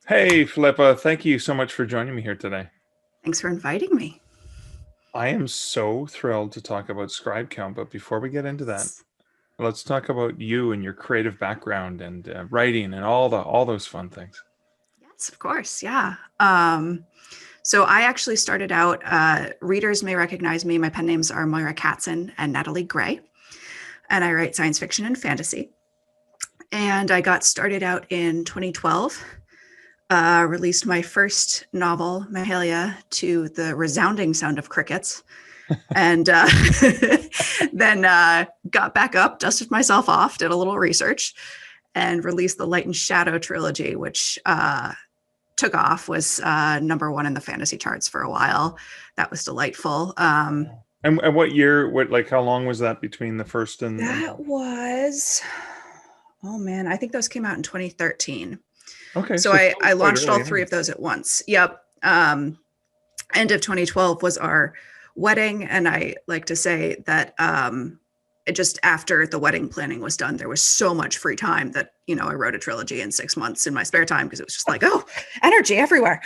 Hey, Philippa, thank you so much for joining me here today. Thanks for inviting me. I am so thrilled to talk about ScribeCount, but before we get into that, let's talk about you and your creative background and writing and all those fun things. Yes, of course. Yeah. So I actually started out, readers may recognize me. My pen names are Moira Katzen and Natalie Gray, and I write science fiction and fantasy. And I got started out in 2012, released my first novel, Mahalia, to the resounding sound of crickets. And then got back up, dusted myself off, did a little research, and released the Light and Shadow trilogy, which took off, was number one in the fantasy charts for a while. That was delightful. And what year, like, how long was that between the first and That was, oh man, I think those came out in 2013. okay, So so I still quite launched all early three on. of those at once. Yep. End of 2012 was our wedding. And I like to say that just after the wedding planning was done, there was so much free time that, I wrote a trilogy in 6 months in my spare time because it was just like, oh, energy everywhere.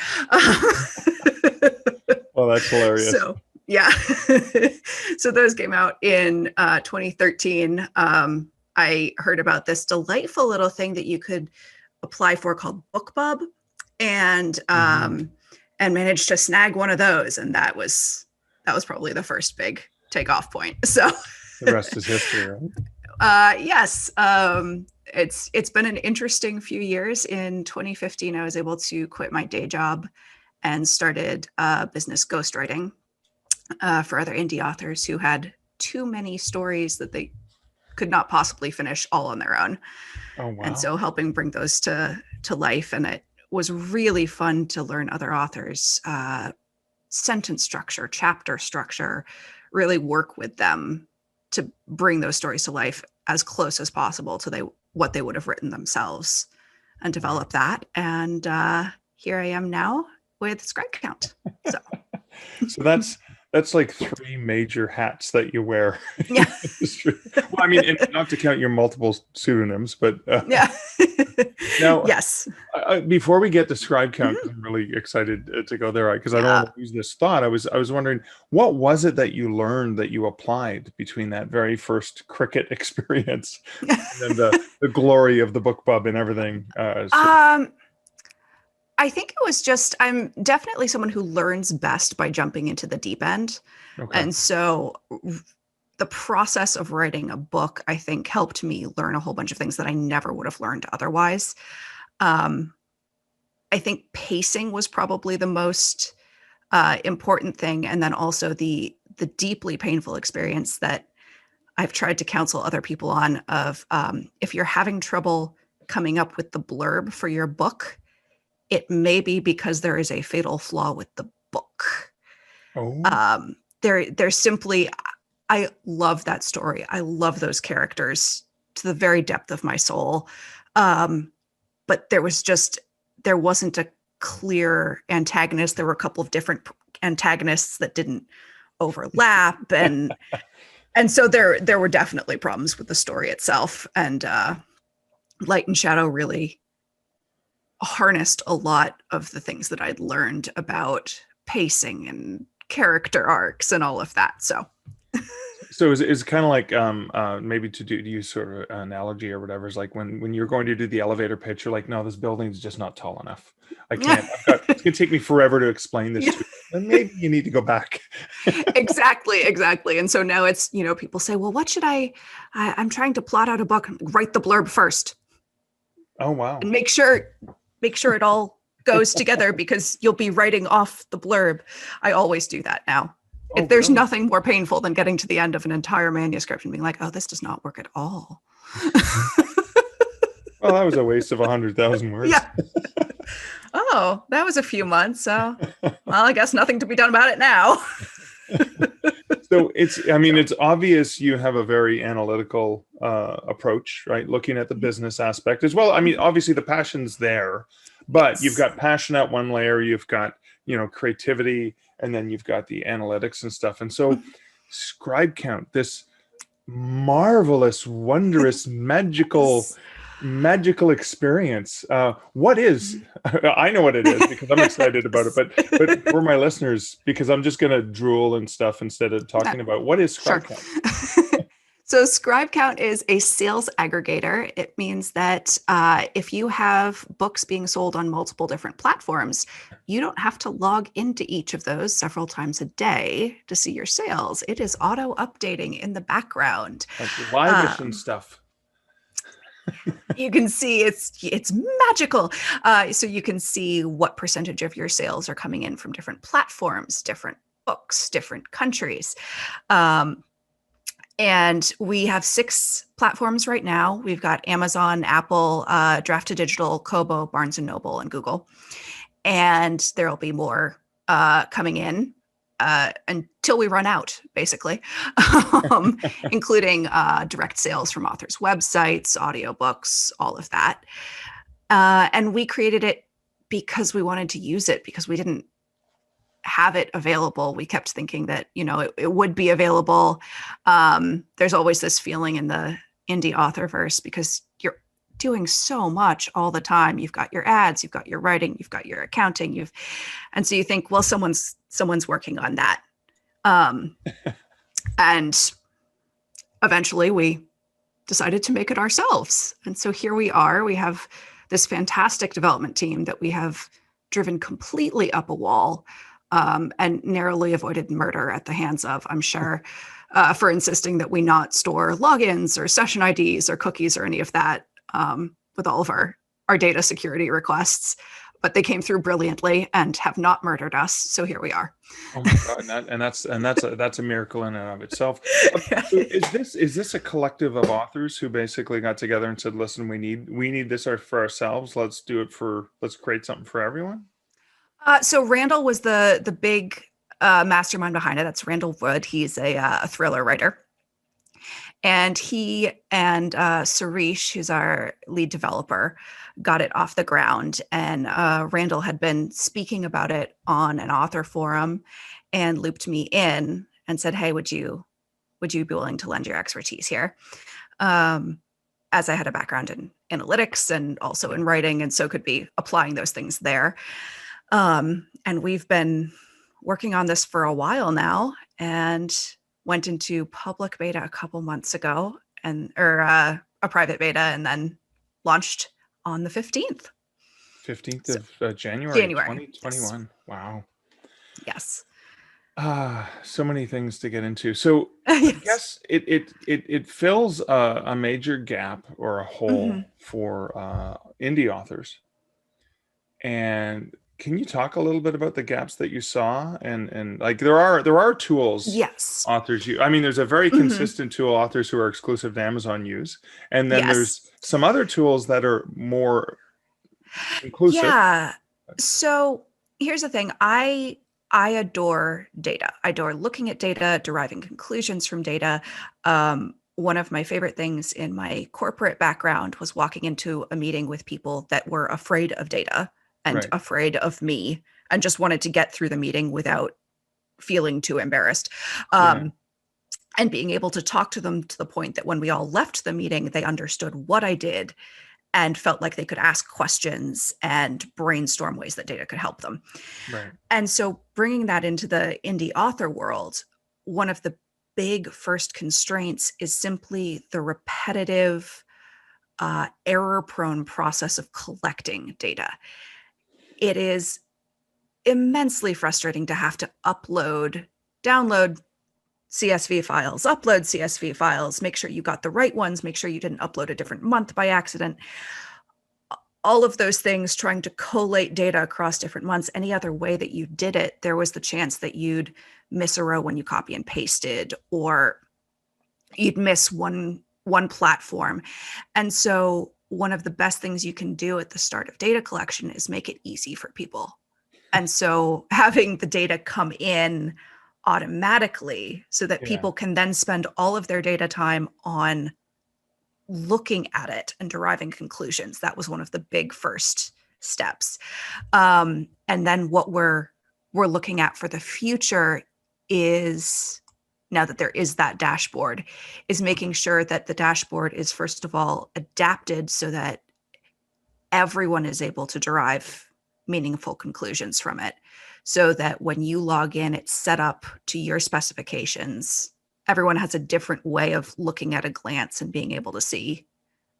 Well, that's hilarious. So, yeah. So those came out in 2013. I heard about this delightful little thing that you could apply for called BookBub, and Mhm. and managed to snag one of those, and that was probably the first big takeoff point. So The rest is history, right? yes, it's been an interesting few years. In 2015, I was able to quit my day job and started business ghostwriting for other indie authors who had too many stories that they could not possibly finish all on their own. Oh, And wow. so helping bring those to life. And it was really fun to learn other authors' sentence structure, chapter structure, really work with them to bring those stories to life as close as possible to what they would have written themselves, and Wow. develop that. And here I am now with ScribeCount. So So that's like three major hats that you wear in yeah, the industry. Well, I mean, and not to count your multiple pseudonyms, but yeah, now yes, before we get to scribe count, mhm. because I'm really excited to go there, because I don't Yeah. want to lose this thought. I was wondering, what was it that you learned that you applied between that very first cricket experience and then the glory of the book bub and everything? um, I think it was just, I'm definitely someone who learns best by jumping into the deep end. Okay. And so the process of writing a book, I think, helped me learn a whole bunch of things that I never would have learned otherwise. Um, I think pacing was probably the most important thing. And then also the deeply painful experience that I've tried to counsel other people on of if you're having trouble coming up with the blurb for your book, it may be because there is a fatal flaw with the book. Oh, There's simply, I love that story. I love those characters to the very depth of my soul. Um, but there wasn't a clear antagonist. There were a couple of different antagonists that didn't overlap, and so there were definitely problems with the story itself. And Light and Shadow really harnessed a lot of the things that I'd learned about pacing and character arcs and all of that. So, so is kind of like maybe to use sort of an analogy or whatever, is like when you're going to do the elevator pitch, you're like, no, this building's just not tall enough. I yeah, can't. It's gonna take me forever to explain this to you. Then maybe you need to go back. exactly, exactly. And so now it's, people say, well, what should I'm trying to plot out a book. Write the blurb first Oh, wow. and make sure it all goes together, because you'll be writing off the blurb. I always do that now. Oh, If there's really? nothing more painful than getting to the end of an entire manuscript and being like, oh, this does not work at all. Well, that was a waste of 100,000 words. Yeah. Oh, that was a few months. So, well, I guess nothing to be done about it now. So I mean, So, it's obvious you have a very analytical approach, right? Looking at the business aspect as well. I mean, obviously the passion's there, but you've yes. got passion at one layer, you've got, creativity, and then you've got the analytics and stuff. And so Scribe Count, this marvelous, wondrous, magical Yes. Magical experience. What is? I know what it is because I'm excited about it. But for my listeners, because I'm just gonna drool and stuff instead of Okay, talking about what is sure. ScribeCount. So ScribeCount is a sales aggregator. It means that if you have books being sold on multiple different platforms, you don't have to log into each of those several times a day to see your sales. It is auto updating in the background. Like live-ish and Um, stuff. you can see it's magical. So you can see what percentage of your sales are coming in from different platforms, different books, different countries. Um, And we have 6 platforms right now. We've got Amazon, Apple, Draft to Digital, Kobo, Barnes and Noble, and Google. And there'll be more coming in until we run out, basically, including direct sales from authors' websites, audiobooks, all of that. And we created it because we wanted to use it, because we didn't have it available. We kept thinking that, it would be available. There's always this feeling in the indie authorverse because you're doing so much all the time. You've got your ads, you've got your writing, you've got your accounting, and so you think, well, someone's working on that. And eventually we decided to make it ourselves. And so here we are. We have this fantastic development team that we have driven completely up a wall, and narrowly avoided murder at the hands of, I'm sure, for insisting that we not store logins or session IDs or cookies or any of that, with all of our data security requests. But they came through brilliantly and have not murdered us. So here we are. Oh my God, that's a miracle in and of itself. So is this a collective of authors who basically got together and said, "Listen, we need this for ourselves. Let's create something for everyone." So Randall was the big mastermind behind it. That's Randall Wood. He's a thriller writer. And he and Suresh, who's our lead developer, got it off the ground. And Randall had been speaking about it on an author forum and looped me in and said, "Hey, would you be willing to lend your expertise here?" As I had a background in analytics and also in writing, and so could be applying those things there. And we've been working on this for a while now, and went into public beta a couple months ago, or a private beta, and then launched on the 15th. 15th So of January January. Yes. 2021. Wow. Yes. So many things to get into. So I Yes. guess it fills a major gap or a Mm-hmm. hole for indie authors. And can you talk a little bit about the gaps that you saw? And like there are tools Yes. authors use. I mean, there's a very Mm-hmm. consistent tool authors who are exclusive to Amazon use, and then Yes. there's some other tools that are more inclusive. Yeah. So here's the thing. I adore data. I adore looking at data, deriving conclusions from data. One of my favorite things in my corporate background was walking into a meeting with people that were afraid of data and Right. afraid of me and just wanted to get through the meeting without feeling too embarrassed. Yeah. Um, and being able to talk to them to the point that when we all left the meeting, they understood what I did and felt like they could ask questions and brainstorm ways that data could help them. Right. And so bringing that into the indie author world, one of the big first constraints is simply the repetitive, error prone process of collecting data. It is immensely frustrating to have to download CSV files, upload CSV files, make sure you got the right ones, make sure you didn't upload a different month by accident. All of those things, trying to collate data across different months. Any other way that you did it, there was the chance that you'd miss a row when you copy and pasted, or you'd miss one platform. And so one of the best things you can do at the start of data collection is make it easy for people. And so having the data come in automatically so that Yeah. people can then spend all of their data time on looking at it and deriving conclusions. That was one of the big first steps. And then what we're looking at for the future is now that there is that dashboard, is making sure that the dashboard is, first of all, adapted so that everyone is able to derive meaningful conclusions from it. So that when you log in, it's set up to your specifications. Everyone has a different way of looking at a glance and being able to see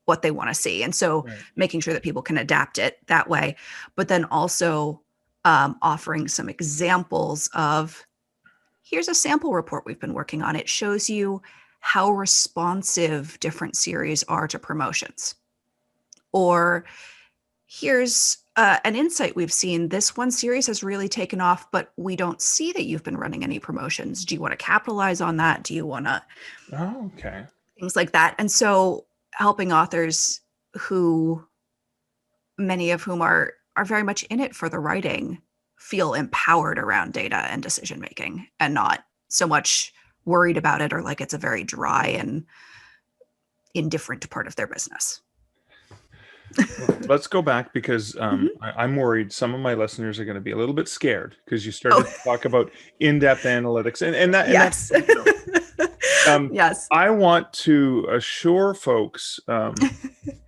what they want to see. And so making sure that people can adapt it that way, but then also offering some examples of, here's a sample report we've been working on. It shows you how responsive different series are to promotions. Or here's an insight we've seen. This one series has really taken off, but we don't see that you've been running any promotions. Do you want to capitalize on that? Do you want to? Oh, okay. Things like that. And so helping authors who, many of whom are very much in it for the writing, feel empowered around data and decision making, and not so much worried about it or like it's a very dry and indifferent part of their business. Let's go back, because I'm worried some of my listeners are going to be a little bit scared because you started to talk about in-depth analytics, and that. Yes. And that's, yes. I want to assure folks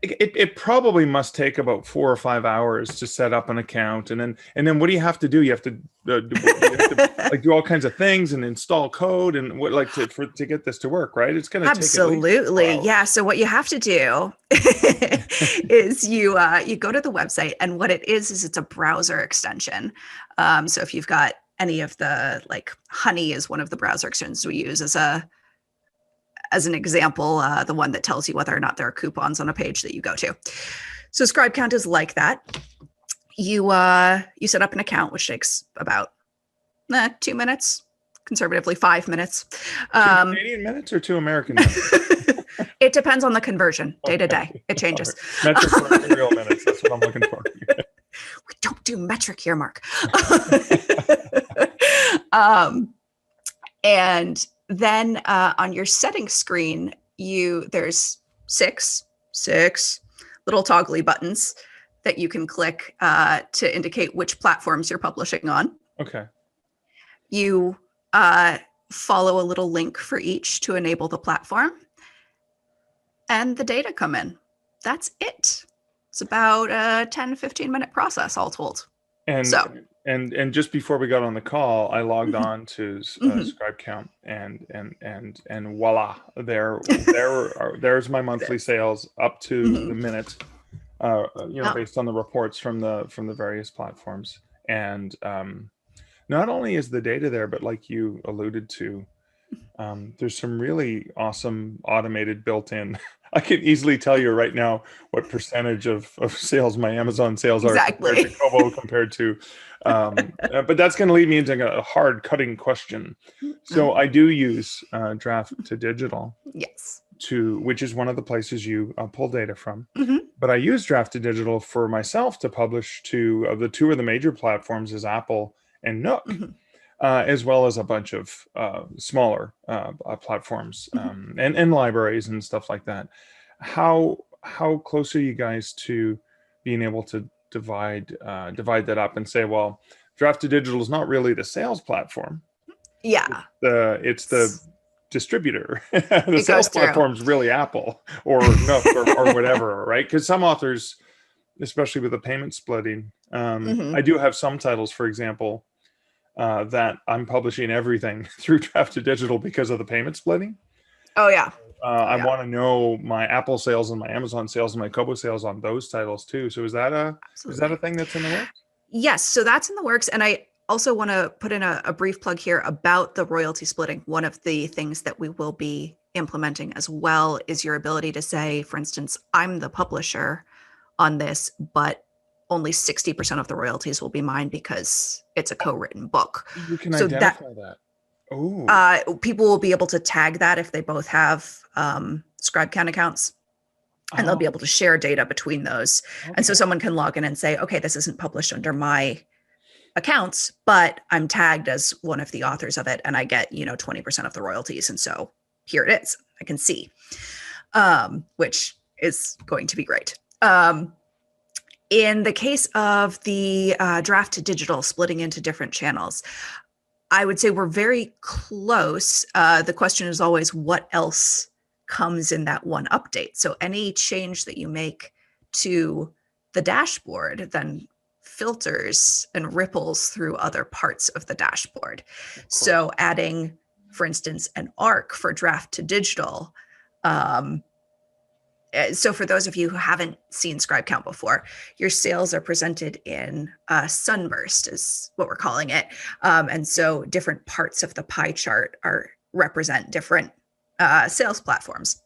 it probably must take about 4 or 5 hours to set up an account, and then what do you have to do? You have to, like do all kinds of things and install code and what, like to get this to work, right? It's going to absolutely take yeah. So what you have to do is you go to the website, and what it is it's a browser extension. So if you've got any of the, like Honey is one of the browser extensions we use as an example, the one that tells you whether or not there are coupons on a page that you go to. So ScribeCount is like that. You set up an account, which takes about 2 minutes, conservatively 5 minutes. 2 Canadian minutes or 2 American minutes? It depends on the conversion, day to day. It changes. Right. Metric for real minutes. That's what I'm looking for. We don't do metric here, Mark. And then on your settings screen, there's six little toggly buttons that you can click to indicate which platforms you're publishing on. Okay. You follow a little link for each to enable the platform, and the data come in. That's it. It's about a 10, 15-minute process all told. And just before we got on the call, I logged on to ScribeCount, and voila, there's my monthly sales up to the minute, based on the reports from the various platforms. And not only is the data there, but like you alluded to, there's some really awesome automated built-in. I can easily tell you right now what percentage of sales my Amazon sales are compared to Kobo compared to, but that's going to lead me into a hard cutting question. So I do use Draft to Digital. Yes. Which is one of the places you pull data from. But I use Draft to Digital for myself to publish to the two of the major platforms is Apple and Nook. As well as a bunch of smaller platforms and libraries and stuff like that. How close are you guys to being able to divide that up and say, well, Draft to Digital is not really the sales platform. Yeah, it's the distributor. The sales platform is really Apple or Nook or whatever, right? Because some authors, especially with the payment splitting, I do have some titles, for example, that I'm publishing everything through Draft to Digital because of the payment splitting. Oh yeah. I want to know my Apple sales and my Amazon sales and my Kobo sales on those titles too. So is that a thing that's in the works? Yes, so that's in the works, and I also want to put in a brief plug here about the royalty splitting. One of the things that we will be implementing as well is your ability to say, for instance, I'm the publisher on this, but only 60% of the royalties will be mine because it's a co-written book. You can identify that. Oh. People will be able to tag that if they both have ScribeCount accounts, and they'll be able to share data between those. Okay. And so someone can log in and say, okay, this isn't published under my accounts, but I'm tagged as one of the authors of it, and I get 20% of the royalties. And so here it is. I can see, which is going to be great. In the case of the Draft to Digital splitting into different channels, I would say we're very close. The question is always what else comes in that one update. So any change that you make to the dashboard then filters and ripples through other parts of the dashboard. So adding, for instance, an arc for draft to digital. So for those of you who haven't seen ScribeCount before, your sales are presented in sunburst is what we're calling it. And so different parts of the pie chart represent different sales platforms.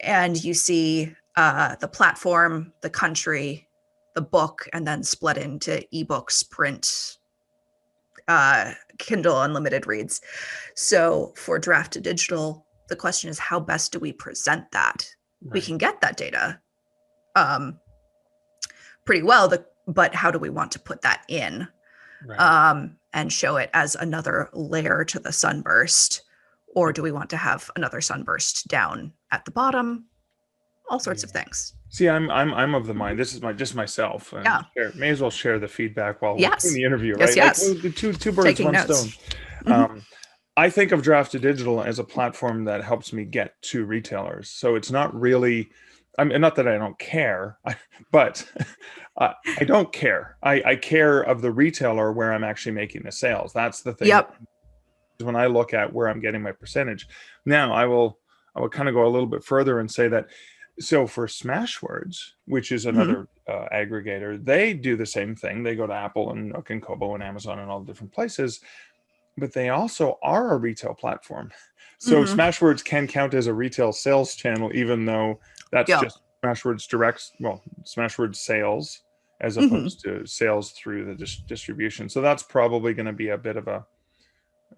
And you see the platform, the country, the book, and then split into ebooks, print, Kindle Unlimited reads. So for draft to digital, the question is how best do we present that? Right. We can get that data pretty well, but how do we want to put that in? Right. And show it as another layer to the sunburst? Or do we want to have another sunburst down at the bottom? All sorts of things. See, I'm of the mind. This is just myself. And may as well share the feedback while we're doing the interview, right? Yes. Like, two birds, Taking one notes. Stone. I think of Draft to Digital as a platform that helps me get to retailers. So it's not really, not that I don't care, but I don't care. I care of the retailer where I'm actually making the sales. That's the thing. Yep. When I look at where I'm getting my percentage. Now I will kind of go a little bit further and say that, so for Smashwords, which is another aggregator, they do the same thing. They go to Apple and Nook and Kobo and Amazon and all the different places, but they also are a retail platform. So Smashwords can count as a retail sales channel, even though that's just Smashwords Smashwords Sales, as opposed to sales through the distribution. So that's probably going to be a bit of a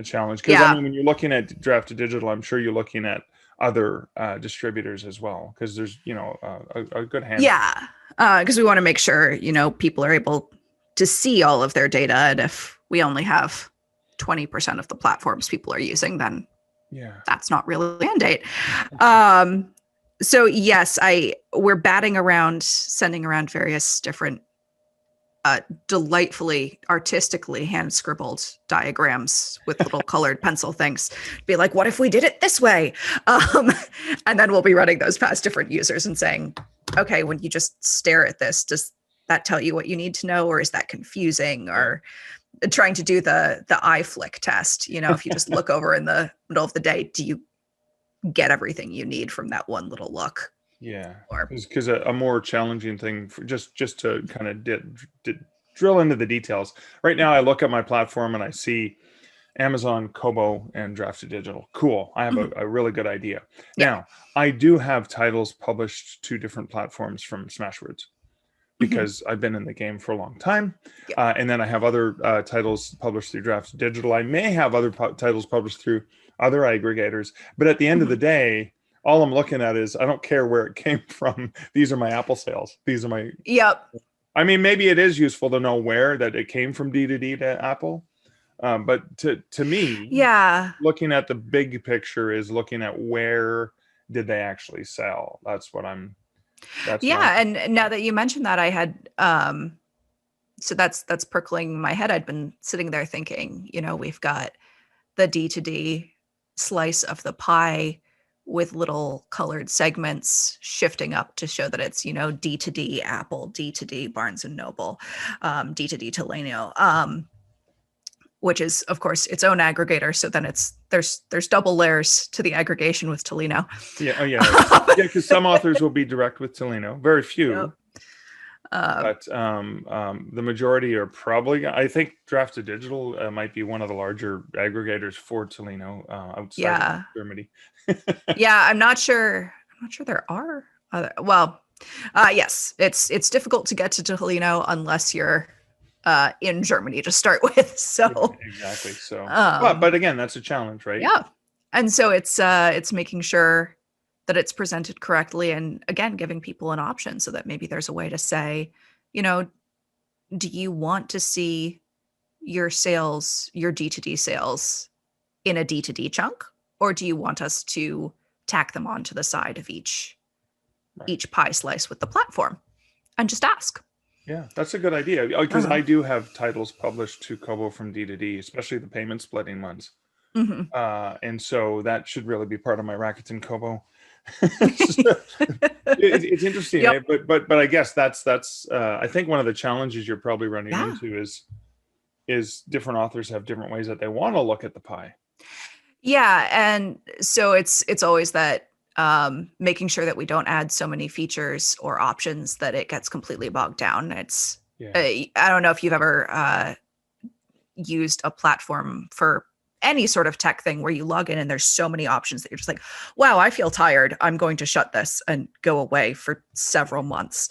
challenge. Because I mean, when you're looking at Draft to Digital, I'm sure you're looking at other distributors as well, because there's a good handful. Yeah, because we want to make sure people are able to see all of their data, and if we only have 20% of the platforms people are using, then that's not really a mandate. So yes, we're batting around, sending around various different delightfully artistically hand scribbled diagrams with little colored pencil things. Be like, what if we did it this way? And then we'll be running those past different users and saying, okay, when you just stare at this, does that tell you what you need to know, or is that confusing? Or trying to do the eye flick test, if you just look over in the middle of the day, do you get everything you need from that one little look? Yeah, because a more challenging thing for just to kind of drill into the details. Right now, I look at my platform and I see Amazon, Kobo, and Draft to Digital. Cool. I have a really good idea. Now, I do have titles published to different platforms from Smashwords, because I've been in the game for a long time. And then I have other titles published through Draft to Digital. I may have other titles published through other aggregators. But at the end of the day, all I'm looking at is, I don't care where it came from. These are my Apple sales. These are my... I mean, maybe it is useful to know where that it came from D2D to Apple. But to me, looking at the big picture is looking at where did they actually sell. That's what I'm... And now that you mentioned that, I had so that's percolating in my head. I'd been sitting there thinking, we've got the D2D slice of the pie with little colored segments shifting up to show that it's D2D Apple, D2D Barnes and Noble, D2D Tolino, which is of course its own aggregator. So then there's double layers to the aggregation with Tolino. Because some authors will be direct with Tolino, very few. But the majority are probably, I think Draft to Digital might be one of the larger aggregators for Tolino outside of Germany. I'm not sure there are other. Well, yes, it's difficult to get to Tolino unless you're in Germany to start with. So exactly. So, but again, that's a challenge, right? Yeah, and so it's making sure that it's presented correctly, and again, giving people an option so that maybe there's a way to say, do you want to see your sales, your D2D sales in a D2D chunk, or do you want us to tack them onto the side of each pie slice with the platform? And just ask. Yeah, that's a good idea because Uh-huh. I do have titles published to Kobo from D to D, especially the payment splitting ones. Hmm. And so that should really be part of my Rakuten Kobo. So it's interesting, Yep. eh? But I guess that's I think one of the challenges you're probably running Yeah. into is different authors have different ways that they want to look at the pie. Yeah, and so it's always that making sure that we don't add so many features or options that it gets completely bogged down. It's Yeah. I don't know if you've ever used a platform for any sort of tech thing where you log in and there's so many options that you're just like, wow, I feel tired. I'm going to shut this and go away for several months.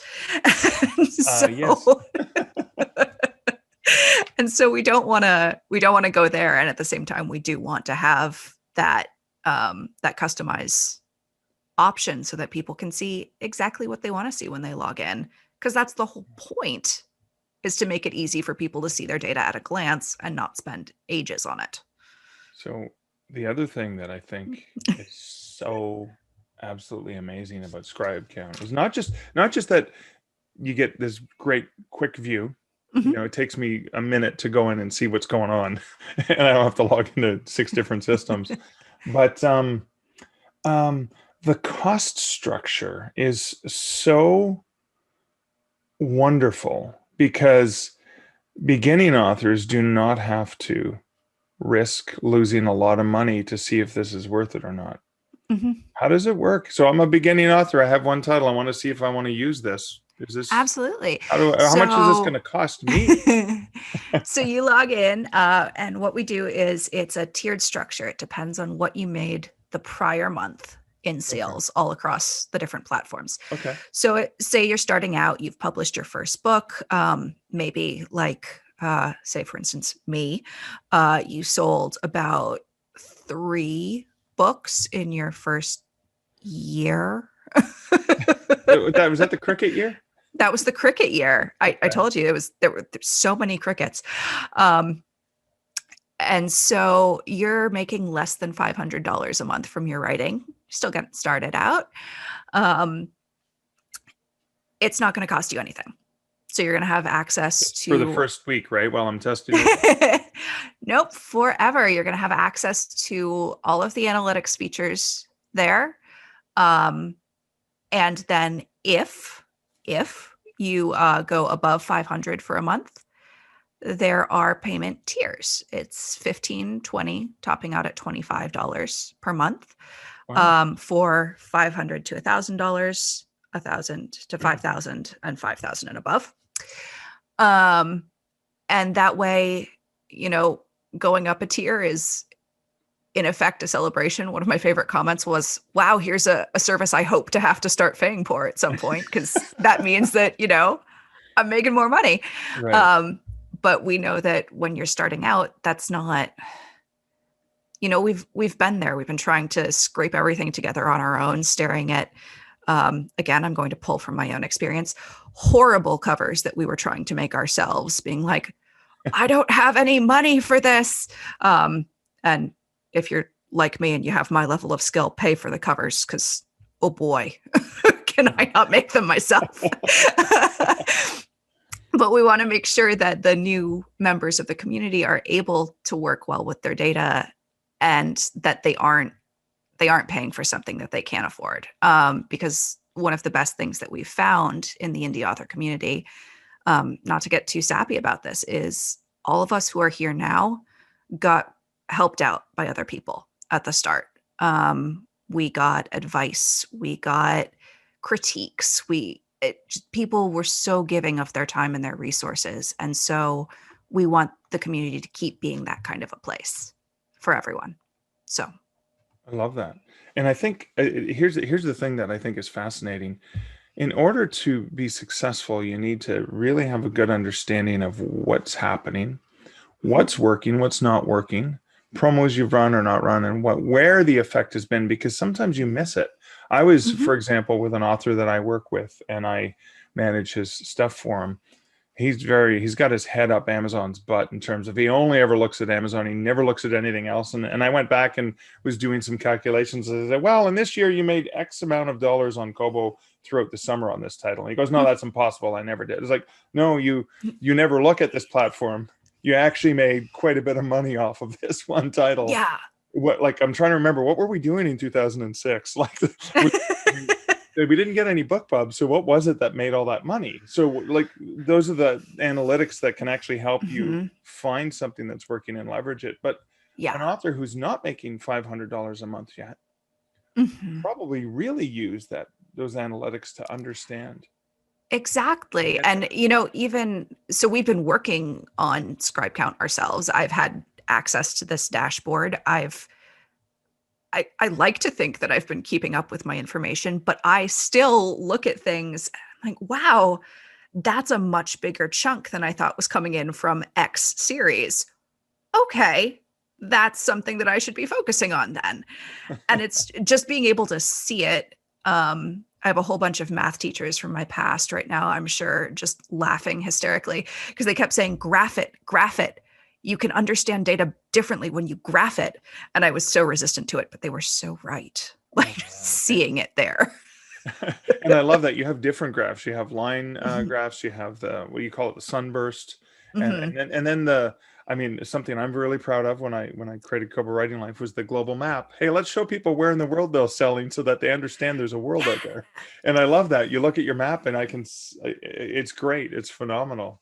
Yes. So and so we don't want to go there, and at the same time we do want to have that customize option so that people can see exactly what they want to see when they log in, because that's the whole point, is to make it easy for people to see their data at a glance and not spend ages on it. So the other thing that I think is so absolutely amazing about ScribeCount is not just that you get this great quick view. You Mhm. know, it takes me a minute to go in and see what's going on, and I don't have to log into 6 different systems. But um, the cost structure is so wonderful because beginning authors do not have to risk losing a lot of money to see if this is worth it or not. Mhm. How does it work? So I'm a beginning author. I have one title. I want to see if I want to use this. Is this Absolutely. how much is this going So to cost me? so you log in, and what we do is it's a tiered structure. It depends on what you made the prior month in Okay. sales all across the different platforms. Okay. So say you're starting out, you've published your first book, maybe like, say, for instance, me, you sold about 3 books in your first year. That was that the cricket year? That was the cricket year. I Okay. told you there's so many crickets. Um, and so you're making less than $500 a month from your writing. Still getting started out. Um, it's not going to cost you anything. So you're going to have access For the to, first week, right? While I'm testing it. nope, forever. You're going to have access to all of the analytics features there. Um, and then if you go above 500 for a month, there are payment tiers. It's 15, 20, topping out at $25 per month, Wow. for 500 to $1,000, 1,000 to 5,000, and 5,000 and above. Um, and that way, you know, going up a tier is in effect a celebration. One of my favorite comments was, wow, here's a service I hope to have to start paying for at some point, because that means that, I'm making more money. Right. Um, but we know that when you're starting out, that's not, we've been there. We've been trying to scrape everything together on our own, staring at, again, I'm going to pull from my own experience, horrible covers that we were trying to make ourselves, being like, I don't have any money for this. And if you're like me and you have my level of skill, pay for the covers, because, oh boy, can I not make them myself? But we want to make sure that the new members of the community are able to work well with their data, and that they aren't paying for something that they can't afford. Because one of the best things that we've found in the indie author community, not to get too sappy about this, is all of us who are here now got helped out by other people at the start. We got advice, we got critiques, people were so giving of their time and their resources, and so we want the community to keep being that kind of a place for everyone. So, I love that. And I think here's the thing that I think is fascinating. In order to be successful, you need to really have a good understanding of what's happening, what's working, what's not working, promos you've run or not run, and where the effect has been, because sometimes you miss it. I was, mhm. for example, with an author that I work with and I manage his stuff for him. he's got his head up Amazon's butt in terms of he only ever looks at Amazon. He never looks at anything else. And I went back and was doing some calculations. And I said, well, in this year you made X amount of dollars on Kobo throughout the summer on this title. And he goes, no, that's impossible. I never did. It's like, no, you never look at this platform. You actually made quite a bit of money off of this one title. Yeah. What, like, I'm trying to remember, what were we doing in 2006? Like, we didn't get any book pubs. So what was it that made all that money? So like, those are the analytics that can actually help you find something that's working and leverage it. But an author who's not making $500 a month yet probably really use those analytics to understand. Exactly. And, even so we've been working on ScribeCount ourselves. I've had access to this dashboard. I like to think that I've been keeping up with my information, but I still look at things like, wow, that's a much bigger chunk than I thought was coming in from X series. Okay, that's something that I should be focusing on then. And it's just being able to see it. I have a whole bunch of math teachers from my past right now, I'm sure, just laughing hysterically because they kept saying, graph it, graph it. You can understand data differently when you graph it. And I was so resistant to it, but they were so right. Like seeing it there. And I love that you have different graphs. You have line graphs. You have what you call it, the sunburst. And then something I'm really proud of when I created Kobo Writing Life was the global map. Hey, let's show people where in the world they're selling so that they understand there's a world out there. And I love that. You look at your map and it's great. It's phenomenal.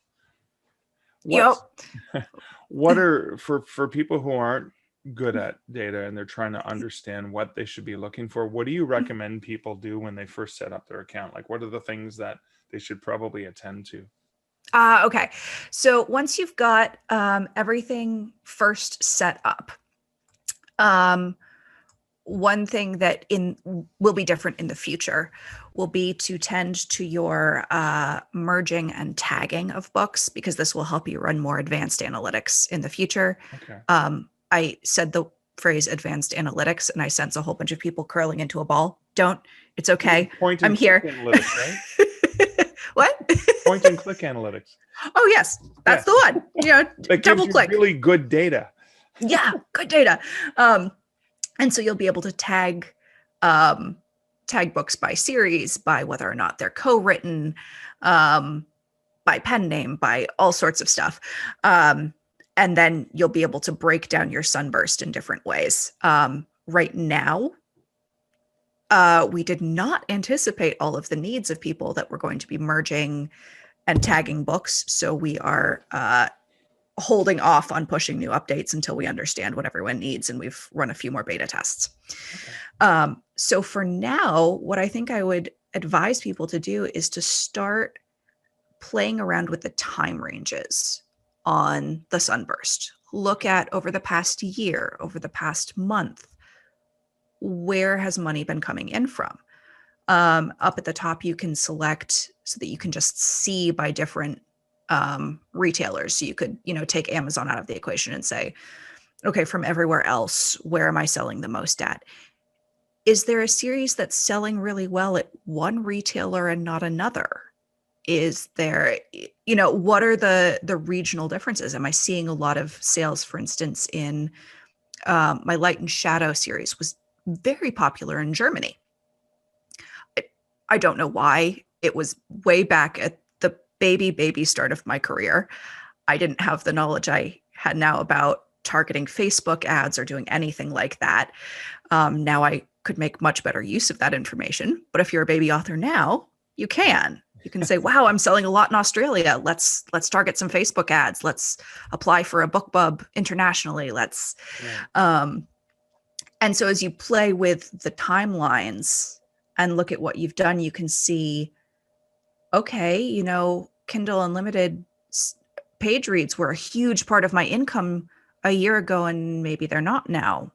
What are, for people who aren't good at data and they're trying to understand what they should be looking for, what do you recommend people do when they first set up their account? Like, what are the things that they should probably attend to? Okay. So once you've got everything first set up, one thing that will be different in the future will be to tend to your merging and tagging of books, because this will help you run more advanced analytics in the future. Okay. I said the phrase advanced analytics and I sense a whole bunch of people curling into a ball. Don't. It's okay. I'm here. Analytics, right? What? Point and click analytics. Oh, yes. That's the one. That double gives click. You really good data. Yeah, good data. And so you'll be able to tag books by series, by whether or not they're co-written, by pen name, by all sorts of stuff. And then you'll be able to break down your sunburst in different ways. Right now, we did not anticipate all of the needs of people that were going to be merging and tagging books. So we are holding off on pushing new updates until we understand what everyone needs. And we've run a few more beta tests. Okay. So for now, what I think I would advise people to do is to start playing around with the time ranges on the sunburst. Look at over the past year, over the past month, where has money been coming in from? Up at the top, you can select so that you can just see by different retailers. So you could, take Amazon out of the equation and say, okay, from everywhere else, where am I selling the most at? Is there a series that's selling really well at one retailer and not another? Is there, what are the regional differences? Am I seeing a lot of sales, for instance, in my Light and Shadow series was very popular in Germany. I don't know why. It was way back at the baby start of my career. I didn't have the knowledge I had now about targeting Facebook ads or doing anything like that. Now I could make much better use of that information. But if you're a baby author now, you can. You can say, wow, I'm selling a lot in Australia. Let's target some Facebook ads. Let's apply for a BookBub internationally. And so as you play with the timelines and look at what you've done, you can see, okay, Kindle Unlimited page reads were a huge part of my income a year ago, and maybe they're not now.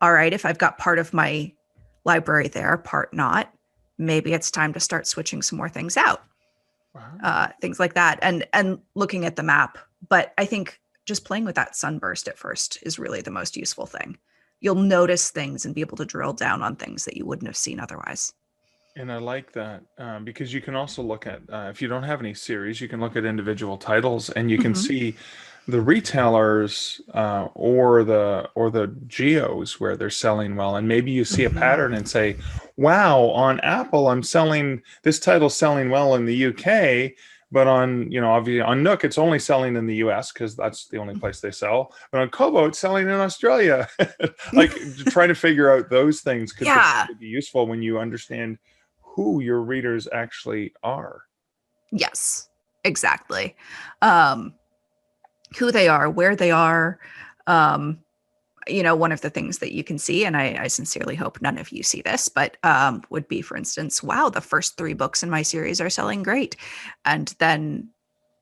All right, if I've got part of my library there, part not, maybe it's time to start switching some more things out. Wow. Things like that, and looking at the map. But I think just playing with that sunburst at first is really the most useful thing. You'll notice things and be able to drill down on things that you wouldn't have seen otherwise. And I like that because you can also look at, if you don't have any series, you can look at individual titles and you can Hmm. see the retailers or the geos where they're selling well, and maybe you see a Hmm. pattern and say, "Wow, on Apple, I'm selling this title's selling well in the UK." But on, obviously on Nook, it's only selling in the US because that's the only place they sell. But on Kobo, it's selling in Australia. Like trying to figure out those things could Yeah. potentially be useful when you understand who your readers actually are. Yes, exactly. Um, who they are, where they are. Um, one of the things that you can see, and I sincerely hope none of you see this, but would be, for instance, wow, the first 3 books in my series are selling great. And then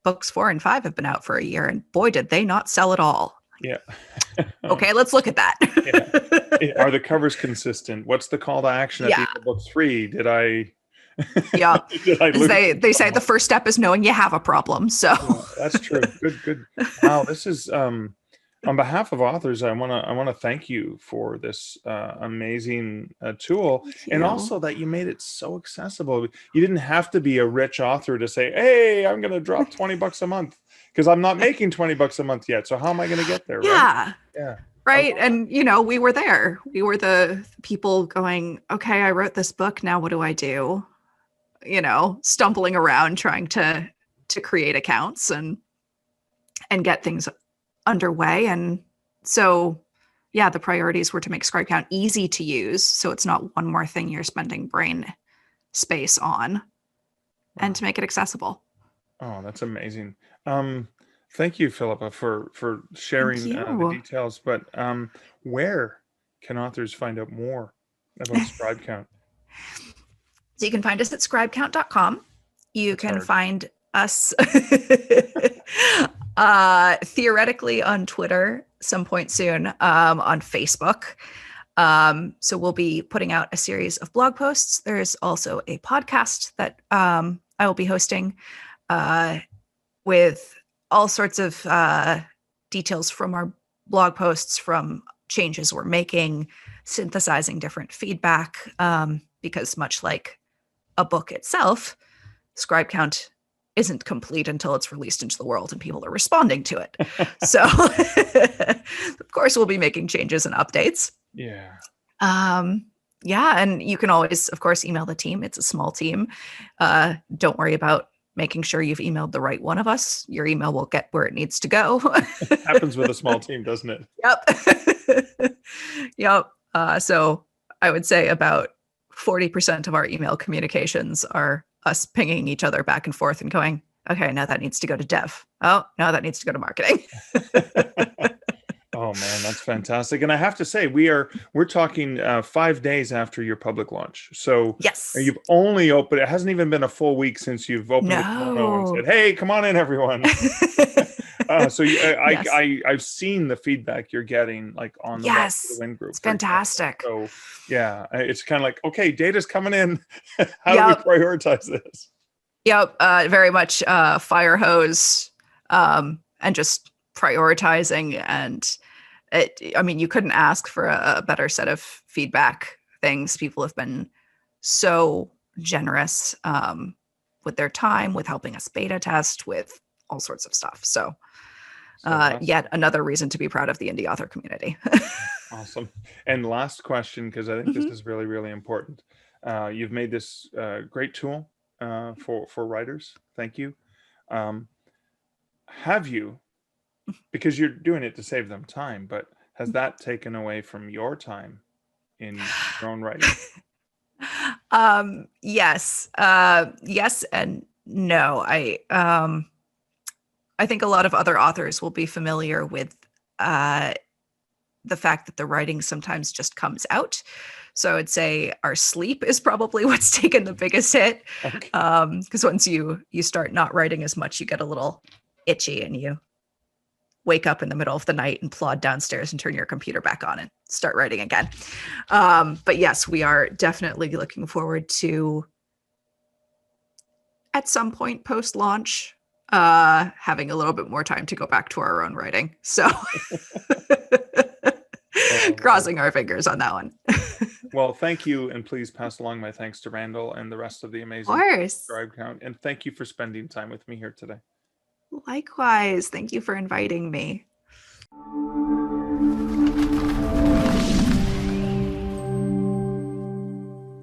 books 4 and 5 have been out for a year, and boy, did they not sell at all. Yeah. Okay, let's look at Yeah. that. Are the covers consistent? What's the call to action at the Yeah. end of book 3? Did I Yeah. did I As lose they say, the someone? first step is knowing you have a problem. So Yeah, that's true. Good, good. Wow, this is on behalf of authors, I want to thank you for this amazing tool, thank and you. also that you made it so accessible. You didn't have to be a rich author to say, "Hey, I'm going to drop $20 a month," because I'm not making $20 a month yet. So how am I going to get there, right? Yeah. Yeah, I Right. love And, we were there. We were the people going, okay, I wrote this book. Now what do I do? Stumbling around trying to create accounts and get things underway. And so, yeah, the priorities were to make ScribeCount easy to use. So it's not one more thing you're spending brain space on, and Wow. to make it accessible. Oh, that's amazing. Um, Thank you, Philippa, for Thank sharing the you. details. But where can authors find out more about ScribeCount? So you can find us at scribecount.com. You That's can hard. find us theoretically on Twitter some point soon, on Facebook. So we'll be putting out a series of blog posts. There's also a podcast that I will be hosting uh, with all sorts of details from our blog posts, from changes we're making, synthesizing different feedback, because much like a book itself, ScribeCount isn't complete until it's released into the world and people are responding to it. So, of course, we'll be making changes and updates. Yeah. Yeah, and you can always, of course, email the team. It's a small team. Don't worry about making sure you've emailed the right one of us. Your email will get where it needs to go. Happens with a small team, doesn't it? Yep. Yep. So I would say about 40% of our email communications are us pinging each other back and forth and going, okay, now that needs to go to dev. Oh, no, that needs to go to marketing. Oh man, that's fantastic. And I have to say, we're talking 5 days after your public launch. So Yes. you've only opened, it hasn't even been a full week since you've opened the kimono and said, No. "Hey, come on in, everyone." So Yes. I've seen the feedback you're getting, like on the Walk for the Yes. Win group, It's for example. fantastic. So yeah, it's kind of like, okay, data's coming in. How do we Yep. prioritize this? Yep. Very much fire hose, and just prioritizing. And I mean, you couldn't ask for a better set of feedback things. People have been so generous, with their time, with helping us beta test, with all sorts of stuff. So, So that's yet another reason to be proud of the indie author community. awesome. And last question, because I think this Mhm. is really, really important. You've made this great tool for writers. Thank you. Um, have you, because you're doing it to save them time, but has that taken away from your time in your own writing? Yes. Yes and no. I think a lot of other authors will be familiar with uh, the fact that the writing sometimes just comes out. So I'd say our sleep is probably what's taken the biggest hit, Okay. because once you start not writing as much, you get a little itchy and you wake up in the middle of the night and plod downstairs and turn your computer back on and start writing again. But yes, we are definitely looking forward to, at some point post launch, having a little bit more time to go back to our own writing. So Crossing our fingers on that one. Well, thank you, and please pass along my thanks to Randall and the rest of the Of amazing course. ScribeCount. And thank you for spending time with me here today. Likewise. Thank you for inviting me.